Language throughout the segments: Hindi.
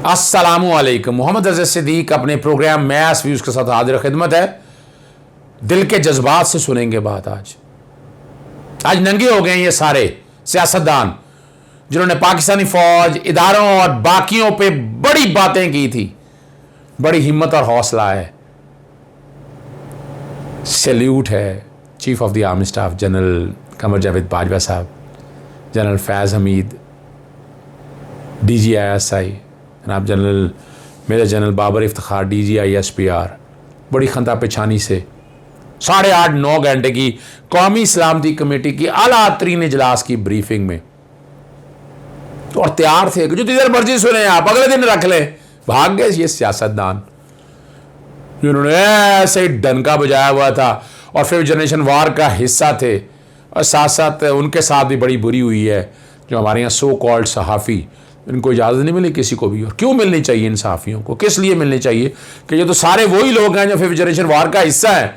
अस्सलामुअलैकुम। मोहम्मद अज़ीज़ सिद्दीक अपने प्रोग्राम मैस व्यूज़ के साथ हाजिर खिदमत है। दिल के जज्बात से सुनेंगे बात। आज नंगे हो गए ये सारे सियासतदान जिन्होंने पाकिस्तानी फौज, इदारों और बाकियों पे बड़ी बातें की थी। बड़ी हिम्मत और हौसला है। सैल्यूट है chief of the army staff general Qamar Javed Bajwa साहब, जनरल फैज़ हमीद, DGISI जनाब general major general Babar Iftikhar, DGI-SPR, बड़ी खंदा पेछानी से 8.5-9 घंटे की कौमी सलामती कमेटी की आला तरीन इजलास की ब्रीफिंग में और तैयार थे कि जो जिधर मर्जी सुने आप अगले दिन रख लें। भाग गए ये सियासतदान जिन्होंने ऐसे ही डंका बजाया हुआ था और फिर जनरेशन वार का हिस्सा थे। और साथ साथ उनके साथ भी बड़ी बुरी हुई है जो हमारे यहाँ सो कॉल्ड सहाफ़ी, इनको इजाज़त नहीं मिली किसी को भी। और क्यों मिलनी चाहिए इन सहाफ़ियों को? किस लिए मिलनी चाहिए कि ये तो सारे वही लोग हैं जो फिर जनरेशन वार का हिस्सा है।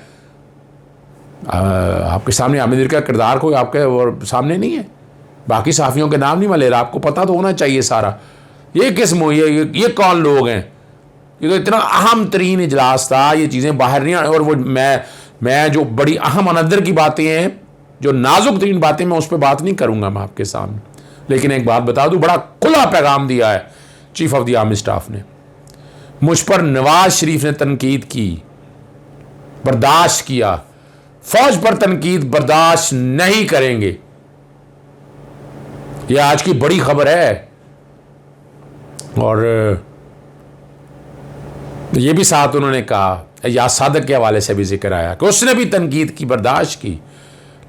आपके सामने आमिर का किरदार कोई आपके सामने नहीं है, बाकी सहाफ़ियों के नाम नहीं मैं ले रहा, आपको पता तो होना चाहिए सारा। ये किस ये कौन लोग हैं? ये तो इतना अहम तरीन इजलास था, ये चीज़ें बाहर नहीं। और वो मैं जो बड़ी अहम अनदर की बातें हैं, जो नाजुक तरीन बातें, मैं उस पर बात नहीं करूँगा मैं आपके सामने। लेकिन एक बात बता दूँ, बड़ा खुला पैगाम दिया है chief of the army staff ने। मुझ पर नवाज शरीफ ने तनकीद की, बर्दाश्त किया, फौज पर तनकीद बर्दाश्त नहीं करेंगे। यह आज की बड़ी खबर है। और यह भी साथ उन्होंने कहा, या सादक के हवाले से भी जिक्र आया कि उसने भी तनकीद की, बर्दाश्त की,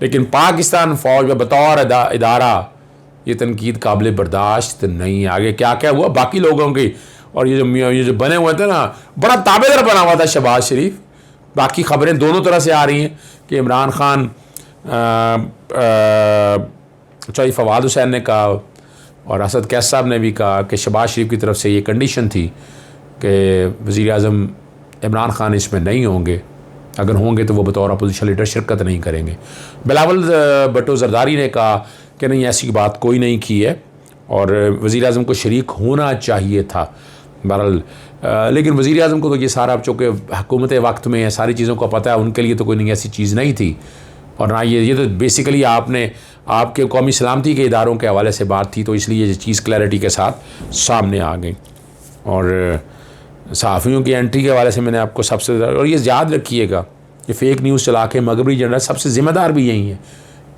लेकिन पाकिस्तान फौज में बतौर इदारा ये तनकीद काबिल बर्दाश्त नहीं। आगे क्या क्या हुआ बाकी लोगों की, और ये जो बने हुए थे ना, बड़ा ताबेदार बना हुआ था शहबाज शरीफ। बाकी खबरें दोनों तरह से आ रही हैं कि इमरान खान, चौधरी फवाद हुसैन ने कहा और असद कैस साहब ने भी कहा कि शहबाज शरीफ की तरफ से ये कंडीशन थी कि वज़ीर आज़म इमरान खान इसमें नहीं होंगे, अगर होंगे तो वो बतौर अपोजिशन लीडर शिरकत नहीं करेंगे। बिलावल भुट्टो ज़रदारी ने कहा कि नहीं, ऐसी बात कोई नहीं की है और वज़ीर आज़म को शरीक होना चाहिए था। बहरहाल लेकिन वज़ीर आज़म को तो ये सारा, चूँकि हुकूमत वक्त में है, सारी चीज़ों को पता है, उनके लिए तो कोई नहीं ऐसी चीज़ नहीं थी। और ना ये तो बेसिकली आपके कौमी सलामती के इदारों के हवाले से बात थी, तो इसलिए ये चीज़ क्लैरिटी के साथ सामने आ गई। और सहाफ़ियों की एंट्री के हवाले से मैंने आपको सबसे, और ये याद रखिएगा कि फ़ेक न्यूज़ चला के मगरबी जनरल सबसे ज़िम्मेदार भी यही हैं।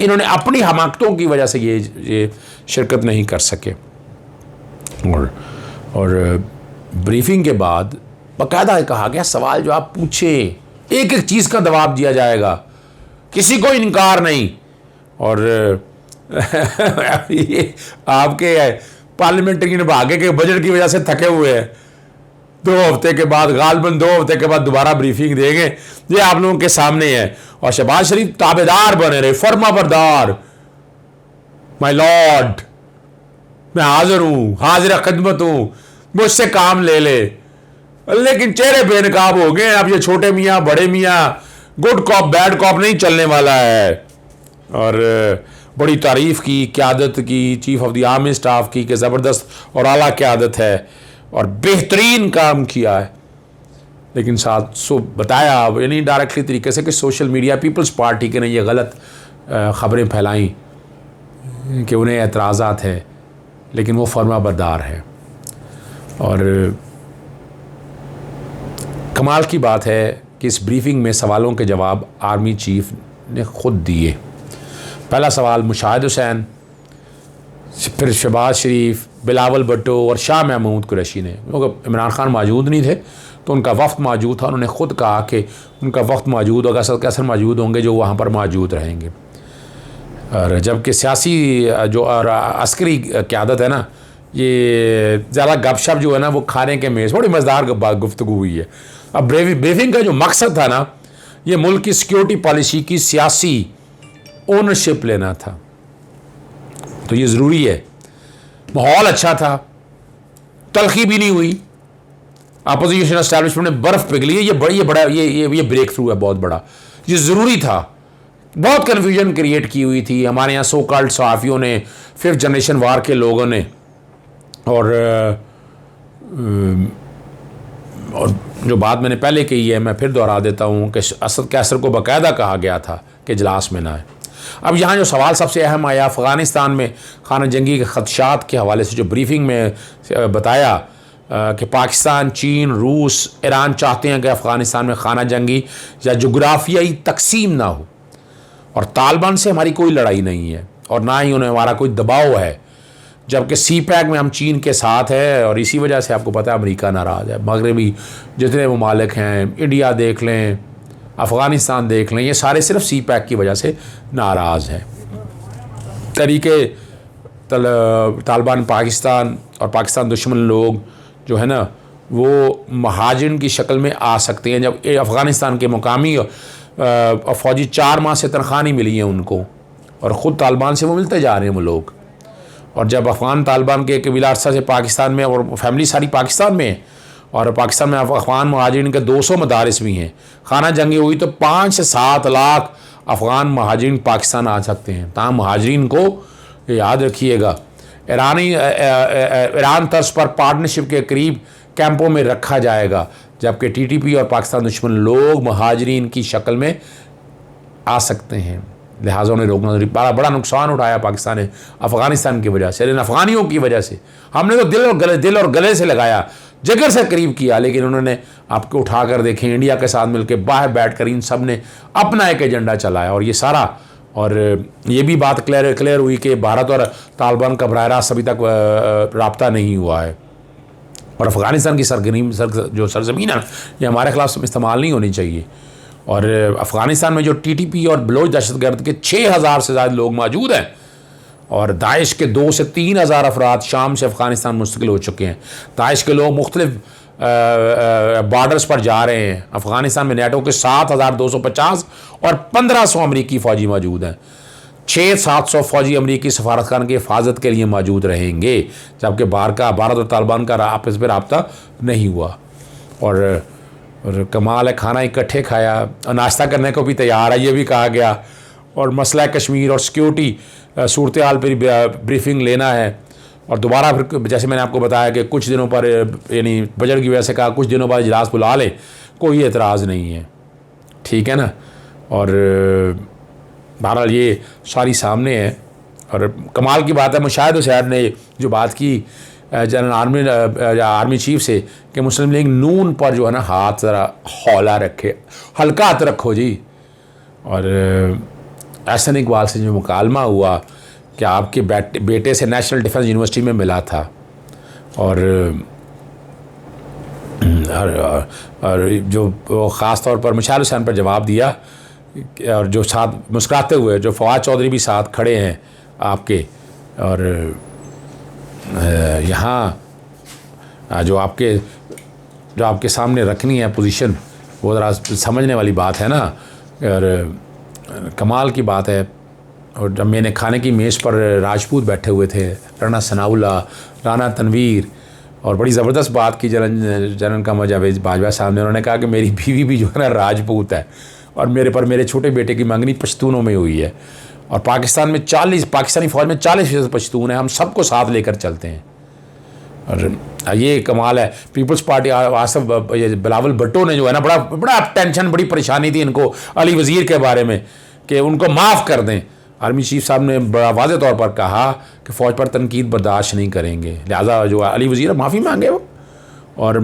इन्होंने अपनी हमाकतों की वजह से ये शिरकत नहीं कर सके। और ब्रीफिंग के बाद बाकायदा कहा गया सवाल जवाब पूछे, एक एक चीज़ का जवाब दिया जाएगा, किसी को इनकार नहीं। और ये आपके पार्लियामेंट्री ने भागे के बजट की वजह से थके हुए हैं। 2 हफ्ते के बाद, गालबन 2 हफ्ते के बाद दोबारा ब्रीफिंग देंगे, ये आप लोगों के सामने है। और शहबाज शरीफ ताबेदार बने रहे, फर्मा बरदार, माय लॉर्ड, मैं हाजिर हूँ, हाजिर खिदमत हूँ, मुझसे काम ले ले। लेकिन चेहरे बेनकाब हो गए। अब ये छोटे मियाँ बड़े मियाँ, गुड कॉप बैड कॉप नहीं चलने वाला है। और बड़ी तारीफ़ की, क़यादत की chief of the army staff की कि ज़बरदस्त और आला क़यादत है और बेहतरीन काम किया है। लेकिन साथ बताया, यानी डायरेक्टली तरीके से, कि सोशल मीडिया पीपल्स पार्टी के ने ये गलत ख़बरें फैलाई कि उन्हें एतराज़ात हैं, लेकिन वो फर्मा बरदार है। और कमाल की बात है कि इस ब्रीफिंग में सवालों के जवाब आर्मी चीफ ने ख़ुद दिए। पहला सवाल मुशाहिद हुसैन, फिर शहबाज शरीफ, बिलावल भुट्टो और शाह महमूद कुरैशी ने। क्योंकि इमरान खान मौजूद नहीं थे तो उनका वफ़्त मौजूद था। उन्होंने ख़ुद कहा कि उनका वफ़्त मौजूद होगा, कैसे मौजूद होंगे जो वहाँ पर मौजूद रहेंगे। और जबकि सियासी जो और अस्करी क़यादत है ना, ये ज़्यादा गपशप जो है ना, वो खाने के मेज़, बड़ी मज़ेदार गुफ्तगू हुई है। अब ब्रीफिंग का जो मकसद था ना, ये मुल्क की सिक्योरिटी पॉलिसी की सियासी ओनरशिप लेना था। तो ये ज़रूरी है। माहौल अच्छा था, तलखी भी नहीं हुई, अपोजिशन एस्टैब्लिशमेंट ने बर्फ़ पिघली है। ये ब्रेक थ्रू है बहुत बड़ा, ये ज़रूरी था। बहुत कन्फ्यूजन क्रिएट की हुई थी हमारे यहाँ सो कॉल्ड सहाफ़ियों ने, 5th जनरेशन वार के लोगों ने। और और जो बात मैंने पहले कही है मैं फिर दोहरा देता हूँ कि असद कैसर को बाकायदा कहा गया था कि इजलास में ना आए। अब यहाँ जो सवाल सबसे अहम आया अफ़गानिस्तान में खाना जंगी के ख़दशात के हवाले से, जो ब्रीफिंग में बताया कि पाकिस्तान, चीन, रूस, ईरान चाहते हैं कि अफ़गानिस्तान में खाना जंगी या जोग्राफियाई तकसीम ना हो, और तालिबान से हमारी कोई लड़ाई नहीं है और ना ही उन्हें हमारा कोई दबाव है, जबकि सी पैक में हम चीन के साथ है और इसी वजह से आपको पता है अमेरिका नाराज़ है। मगरबी जितने ममालिक हैं, इंडिया देख लें, अफ़गानिस्तान देख लें, ये सारे सिर्फ सी पैक की वजह से नाराज़ हैं। तरीके तालिबान पाकिस्तान और पाकिस्तान दुश्मन लोग जो है ना वो महाजिन की शक्ल में आ सकते हैं। जब अफ़गानिस्तान के मुकामी फ़ौजी 4 माह से तनख्वाह नहीं मिली है उनको और ख़ुद तालिबान से वो मिलते जा रहे हैं वो लोग, और जब अफ़गान तालिबान के कबीला अरसा से पाकिस्तान में और फैमिली सारी पाकिस्तान में है और पाकिस्तान में अफ़गान महाजिन के 200 मदारिस भी हैं, खाना जंगी हुई तो 5 से 7 लाख अफ़गान महाजिन पाकिस्तान आ सकते हैं। तमाम महाजिन को याद रखिएगा ईरान तर्ज पर पार्टनरशिप के करीब कैंपों में रखा जाएगा, जबकि टीटीपी और पाकिस्तान दुश्मन लोग महाजरीन की शक्ल में आ सकते हैं। लिहाजा उन्हें रोकना बड़ा नुकसान उठाया पाकिस्तान ने अफ़गानिस्तान की वजह से, लेकिन अफ़गानियों की वजह से हमने तो दिल और गले से लगाया, जिगर से करीब किया, लेकिन उन्होंने आपको उठा कर देखें इंडिया के साथ मिलकर बाहर बैठ कर इन सब ने अपना एक एजेंडा चलाया और ये सारा। और ये भी बात क्लियर हुई कि भारत और तालिबान का बराह रास्त अभी तक रब्ता नहीं हुआ है और अफ़गानिस्तान की जो सरजमीन है ये हमारे खिलाफ इस्तेमाल नहीं होनी चाहिए। और अफ़गानिस्तान में जो टीटीपी और बलोच दहशतगर्द के 6000 से ज़्यादा लोग मौजूद हैं और दाइश के 2 से 3 हज़ार अफराद शाम से अफ़गानिस्तान मुस्तकिल हो चुके हैं। दाइश के लोग मुख्तलिफ बॉर्डर्स पर जा रहे हैं। अफ़गानिस्तान में नेटो के 7250 और 1500 अमरीकी फ़ौजी मौजूद हैं। 600-700 फ़ौजी अमरीकी सफारतखान की हिफाजत के लिए मौजूद रहेंगे, जबकि भारत और तालिबान का आपस में रब्ता नहीं हुआ। और कमाल है, खाना इकट्ठे खाया और नाश्ता करने को भी तैयार है, ये भी कहा गया। और मसला कश्मीर और सिक्योरिटी सूरत हाल पर ब्रीफिंग लेना है। और दोबारा फिर जैसे मैंने आपको बताया कि कुछ दिनों पर यानी बजट की वजह से कहा कुछ दिनों बाद इजलास बुला ले, कोई एतराज़ नहीं है, ठीक है ना। और बहरहाल ये सारी सामने है। और कमाल की बात है, मुशाहिद हुसैन ने जो बात की जनरल आर्मी चीफ से कि मुस्लिम लीग नून पर जो है ना हाथ ज़रा हौला रखे, हल्का हाथ रखो जी। और एहसन इकबाल से जो मुकालमा हुआ कि आपके बेटे से नेशनल डिफेंस यूनिवर्सिटी में मिला था और जो ख़ास तौर पर मुशाहिद हुसैन पर जवाब दिया और जो साथ मुस्कुराते हुए जो फवाद चौधरी भी साथ खड़े हैं आपके, और यहाँ जो आपके सामने रखनी है पोजीशन वो ज़रा समझने वाली बात है ना। और कमाल की बात है। और जब मैंने खाने की मेज़ पर राजपूत बैठे हुए थे, राना सनाउल्लाह, राना तनवीर, और बड़ी ज़बरदस्त बात की जनरल कमर जावेद बाजवा साहब ने। उन्होंने कहा कि मेरी बीवी भी जो है ना राजपूत है और मेरे छोटे बेटे की मंगनी पश्तूनों में हुई है और पाकिस्तानी फ़ौज में 40% पश्तून है। हम सबको साथ लेकर चलते हैं। और ये कमाल है। पीपल्स पार्टी आसफ बिलावल भुट्टो ने जो है ना बड़ा टेंशन, बड़ी परेशानी थी इनको अली वज़ीर के बारे में कि उनको माफ़ कर दें। आर्मी चीफ साहब ने बड़ा वाज़े तौर पर कहा कि फ़ौज पर तनकीद बर्दाश्त नहीं करेंगे, लिहाजा जो अली वज़ीर माफ़ी मांगे वो। और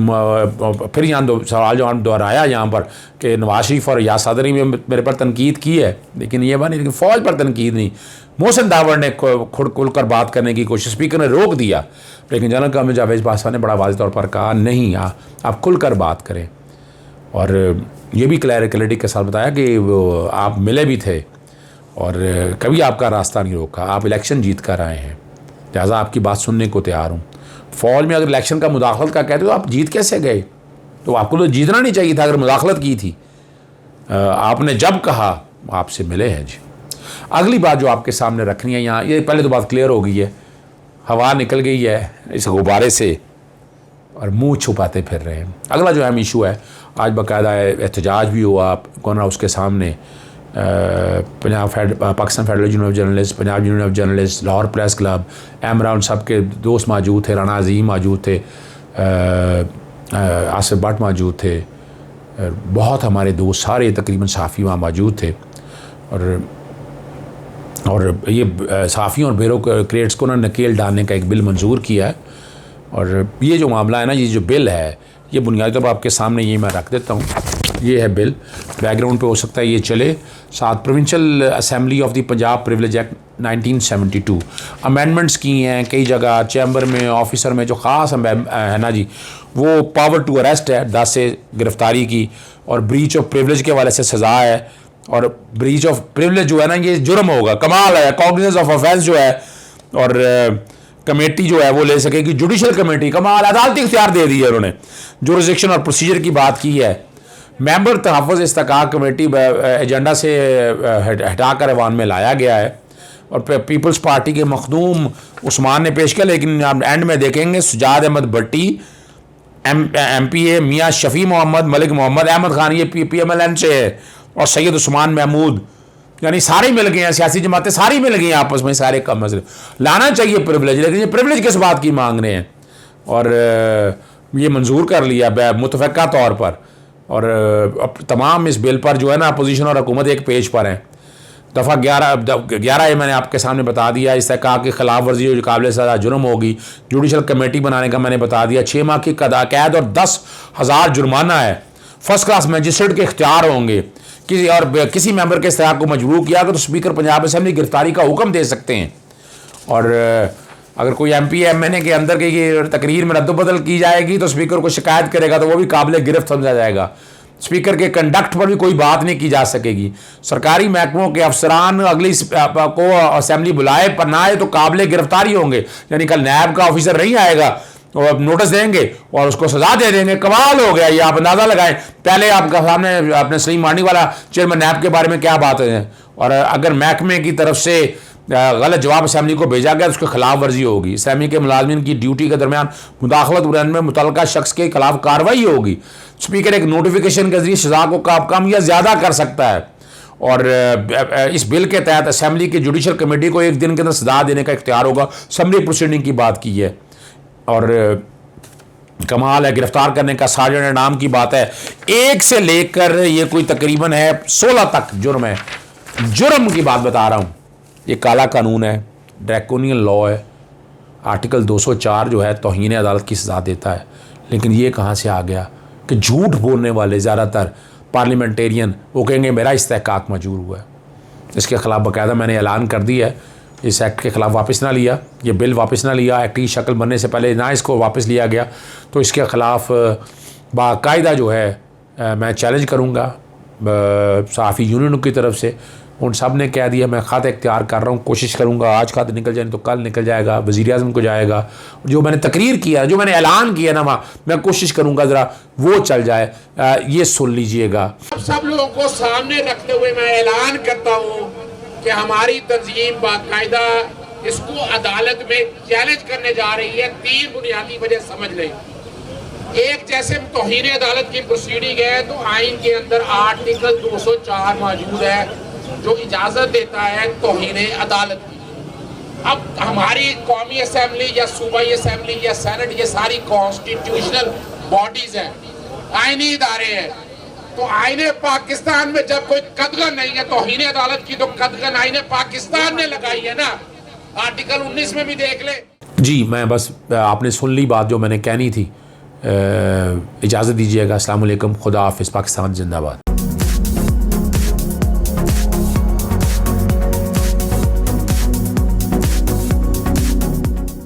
फिर यहाँ सवाल जो दोहराया यहाँ पर कि नवाज शरीफ और याद सादरी में मेरे पर तनकीद की है, लेकिन ये बात नहीं, लेकिन फ़ौज पर तनकीद नहीं। मोहसिन दावर ने खुलकर बात करने की कोशिश, स्पीकर ने रोक दिया, लेकिन जनरल कमर जावेद बाजवा ने बड़ा वाज़े तौर पर कहा नहीं, आप खुलकर बात करें। और ये भी क्लैरिटी के साथ बताया कि आप मिले भी थे और कभी आपका रास्ता नहीं रोका, आप इलेक्शन जीत कर आए हैं, लिहाजा आपकी बात सुनने को तैयार हूँ। फ़ौज में अगर इलेक्शन का मुदाखलत का कहते हो तो आप जीत कैसे गए? तो आपको तो जीतना नहीं चाहिए था अगर मुदाखलत की थी। आपने जब कहा आपसे मिले हैं जी। अगली बात जो आपके सामने रखनी है यहाँ, ये पहले तो बात क्लियर हो गई है, हवा निकल गई है इस गुब्बारे से और मुंह छुपाते फिर रहे हैं। अगला जो अहम इशू है, आज बाकायदा एहतजाज भी हुआ कौन उसके सामने, Pakistan federal union of journalist, Punjab union of journalist, Lahore press club, Imran सब के दोस्त मौजूद थे, राना अजीम मौजूद थे, आसिफ भट्ट मौजूद थे, बहुत हमारे दोस्त सारे तकरीबन सहाफ़ी वहाँ मौजूद थे। और ये सहाफ़ियों और ब्यूरोक्रेट्स को ना नकेल डालने का एक बिल मंजूर किया है। और ये जो मामला है ना, ये जो बिल है, ये बुनियादी तौर पर आपके सामने ये मैं रख देता हूँ। ये है बिल, बैकग्राउंड पे हो सकता है ये चले। 7 provincial assembly of the Punjab privilege act 1972 amendments की हैं कई जगह, चैम्बर में, ऑफिसर में जो ख़ास है ना जी, वो पावर टू अरेस्ट है 10 से गिरफ्तारी की, और ब्रीच ऑफ प्रिविलेज के वाले से सज़ा है। और ब्रीच ऑफ प्रिविलेज जो है ना, ये जुर्म होगा, कमाल है, कॉग्निजेंस ऑफ ऑफेंस जो है। और कमेटी जो है वो ले सकेगी, जुडिशल कमेटी, कमाल, अदालती इख्तियार दे दी है उन्होंने। जुरिसडिक्शन और प्रोसीजर की बात की है। मेंबर तहफ़्फ़ुज़ इस्तिक़ाक़ कमेटी एजेंडा से हटाकर ऐवान में लाया गया है। और पीपल्स पार्टी के मखदूम उस्मान ने पेश किया, लेकिन आप एंड में देखेंगे सुजाद अहमद भट्टी, MPA मियाँ शफ़ी मोहम्मद, मलिक मोहम्मद, अहमद खान, ये PMLN से है, और सैयद उस्मान महमूद, यानी सारे मिल गए हैं, सियासी जमातें सारी मिल गई हैं आपस में, सारे कम मसले। लाना चाहिए प्रिविलेज, लेकिन ये प्रिविलेज किस बात की मांग रहे हैं? और ये मंजूर कर लिया मुतफ़क़ा तौर पर। और अब तमाम इस बिल पर जो है ना, अपोजिशन और हुकूमत एक पेज पर हैं। दफ़ा 11 मैंने आपके सामने बता दिया, इस्तिक़ाक़ की खिलाफ वर्जी जो काबिल सज़ा जुर्म होगी। जुडिशल कमेटी बनाने का मैंने बता दिया, 6 माह की कैद और 10,000 जुर्माना है। फर्स्ट क्लास मजिस्ट्रेट के इख्तियार होंगे। किसी मेंबर के इस्तिक़ाक़ को मजबूर किया तो स्पीकर पंजाब असेंबली गिरफ्तारी का हुक्म दे सकते हैं। और अगर कोई MP MNA के अंदर की तकरीर में रद्दबदल की जाएगी तो स्पीकर को शिकायत करेगा तो वो भी काबिल गिरफ्त समझा जाएगा। स्पीकर के कंडक्ट पर भी कोई बात नहीं की जा सकेगी। सरकारी महकमों के अफसरान अगली को असेंबली बुलाए पर ना आए तो काबिल गिरफ्तारी होंगे। यानी कल नैब का ऑफिसर नहीं आएगा और नोटिस देंगे और उसको सजा दे देंगे। कमाल हो गया, ये आप अंदाज़ा लगाएं। पहले आपका सामने अपने सलीम मानी वाला चेयरमैन नैब के बारे में क्या बात है, और अगर महकमे की तरफ से गलत जवाब असेंबली को भेजा गया तो उसकी खिलाफ वर्जी होगी। असेंबली के मुलाजमीन की ड्यूटी के दरमियान मुदाखलत में मुतल्लिका शख्स के खिलाफ कार्रवाई होगी। स्पीकर एक नोटिफिकेशन के जरिए सजा को कम या ज़्यादा कर सकता है। और इस बिल के तहत असेंबली की जुडिशल कमेटी को 1 दिन के अंदर सजा देने का इख्तियार होगा। समरी प्रोसीडिंग की बात की है। और कमाल है, गिरफ्तार करने का सार्जेंट नाम की बात है। 1 से लेकर ये कोई तकरीबन है 16 तक जुर्म है। जुर्म की बात बता रहा हूँ, ये काला कानून है, ड्रैकोनियन लॉ है। आर्टिकल 204 जो है तौहीन अदालत की सज़ा देता है। लेकिन ये कहाँ से आ गया कि झूठ बोलने वाले ज़्यादातर पार्लियामेंटेरियन वो कहेंगे मेरा इस्तिक़ाक़ मंजूर हुआ है। इसके ख़िलाफ़ बाकायदा मैंने ऐलान कर दिया है, इस एक्ट के ख़िलाफ़ वापस ना लिया, ये बिल वापस ना लिया, एक्ट की शक्ल बनने से पहले ना इसको वापस लिया गया तो इसके ख़िलाफ़ बाकायदा जो है मैं चैलेंज करूँगा सहाफ़ी यूनियन की तरफ से। उन सब ने कह दिया मैं ख़त इख्तियार कर रहा हूँ, कोशिश करूँगा आज ख़त निकल जाए तो कल निकल जाएगा, वज़ीर-ए-आज़म को जाएगा। जो मैंने तकरीर किया, जो मैंने ऐलान किया ना, वहाँ मैं कोशिश करूँगा ज़रा वो चल जाए। ये सुन लीजिएगा। सब लोगों को सामने रखते हुए मैं ऐलान करता हूँ कि हमारी तंजीम बाकायदा इसको अदालत में चैलेंज करने जा रही है। 3 बुनियादी वजह समझ लें। एक, जैसे तौहीन अदालत की प्रोसीडिंग है तो आइन के अंदर आर्टिकल 204 मौजूद है जो इजाज़त देता है तौहीन अदालत की। अब हमारी कौमी असेंबली या सूबाई असेंबली या सेनेट, ये सारी कॉन्स्टिट्यूशनल बॉडीज़ हैं, आइनी इदारे हैं। तो आईने पाकिस्तान में जब कोई कदगन नहीं है तौहीन अदालत की, तो कदगन आईने पाकिस्तान ने लगाई है ना, आर्टिकल 19 में भी देख ले। जी, मैं बस आपने सुन ली बात जो मैंने कहनी थी। इजाज़त दीजिएगा। अस्सलाम वालेकुम, खुदा हाफिज़, पाकिस्तान जिंदाबाद।